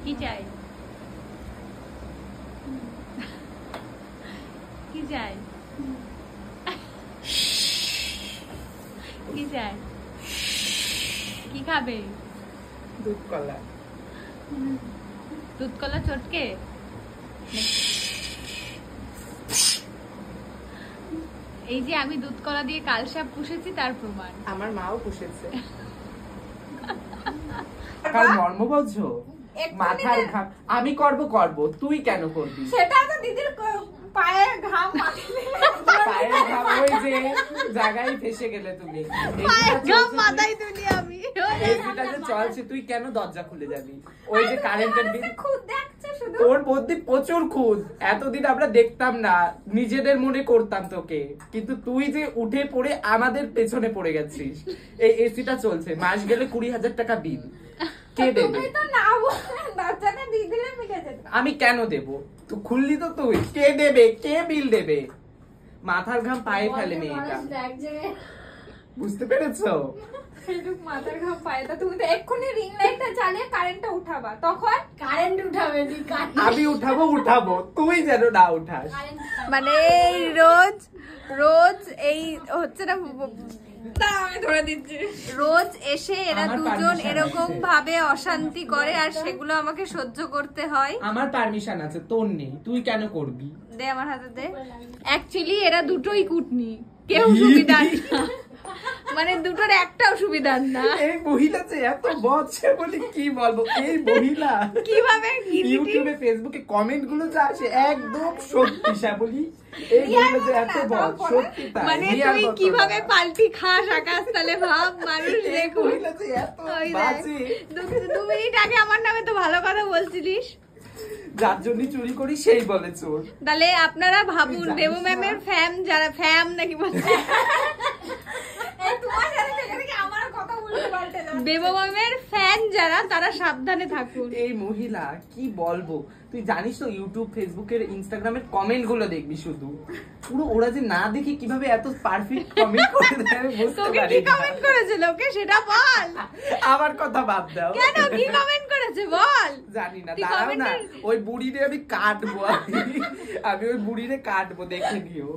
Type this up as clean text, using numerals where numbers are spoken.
কি চাই? কি চাই? কি চাই? কি খাবে? দুধ কলা। দুধ কলা চটকে? এই যে আমি দুধ কলা দিয়ে কালসাপ পুষেছি তার প্রমাণ। আমার মাও পুষেছে। কাল মর্ম বোঝো, মাথার ঘাম আমি করব, তুই কেন করবি? সেটা তো দিদির পায়ের ঘাম, পায়ের ঘাম ওই যে জায়গায় ফেসে গেলে তুমি। পায়ের ঘাম মাথায় তুলি আমি। এসিটা যে চলছে তুই কেন দরজা খুলে যাবি? ওই যে কারেন্টের বিল খুদ দেখছে শুধু। তোর মধ্যে প্রচুর খুদ। এতদিন আমরা দেখতাম না, নিজেদের মনে করতাম তোকে, কিন্তু তুই যে উঠে পড়ে আমাদের পেছনে পড়ে গেছিস। এই এসিটা চলছে, মাস গেলে 20,000 টাকা বিল কে দেবে? তুমি তো না বলে দরজাটা দিয়ে দিলে মিটে যেত। আমি কেন দেব? তুই খুললি তো, তুই কে দেবে? কে বিল দেবে? মাথার ঘাম পায়ে ফেলে মেয়েটা, বুঝতে পেরেছো? মাথার ঘাম পায়ে, তা তুমি তো এক্ষুনি রিং লাইটটা জ্বালিয়ে কারেন্টটা উঠাবা, তখন কারেন্ট উঠাবে। আমি উঠাবো, তুই যেন না উঠাস। মানে রোজ রোজ এই হচ্ছে না, আমি ধরে দিচ্ছি। রোজ এসে এরা আমার দুজন permission এরকম আছে। ভাবে অশান্তি করে আর সেগুলো আমাকে সহ্য করতে হয়। আমার পারমিশন আছে, তোর নেই, তুই কেন করবি? দে আমার হাতে দে। অ্যাকচুয়ালি এরা দুটোই কুটনি, কেউ সুবিধার না, মানে দুটোর একটাও সুবিধার না। এই মহিলা যে এত বদছে বলি কি বলবো। এই মহিলা কিভাবে ইউটিউবে ফেসবুকে কমেন্ট গুলো যা আসে একদম সত্যি বলি। এই মহিলা যে এত বদ, সত্যি তাই। মানে রিয়ার তুই মতো কিভাবে না। পাল্টি খাস আকাশ, তাহলে ভাব মানুষ এই দেখুন। মহিলা যে এত ওই দেখ, বাজে, 2 মিনিট আগে আমার নামে তো ভালো কথা বলছিলিস। যার জন্য চুরি করি সেই বলে চোর। তাহলে আপনারা ভাবুন, তুই জানিস দেবু ম্যামের না? ফ্যান যারা, ফ্যাম নাকি বলছে, তোমার সাথে থেকে থেকে আমার কথা উল্টো পাল্টে যাচ্ছে। দেবু ম্যামের ফ্যান যারা, তারা সাবধানে থাকুন। এই মহিলা কি বলবো, তুই জানিস তো ইউটিউব ফেসবুকের ইনস্টাগ্রামের কমেন্ট গুলো দেখবি শুধু, পুরো ওরা যে না দেখে কিভাবে এত পারফেক্ট কমেন্ট করে দেয় আমি বুঝতে তোকে পারি কি না। কমেন্ট করেছে লোকে সেটা বল। আমার কথা বাদ দাও, কেন কি কমেন্ট করেছে বল। জানি না, তুই দাঁড়াও না, comment-এর- ওই বুড়িরে আমি কাটবো, আমি ওই বুড়িরে কাটবো, দেখে নিও।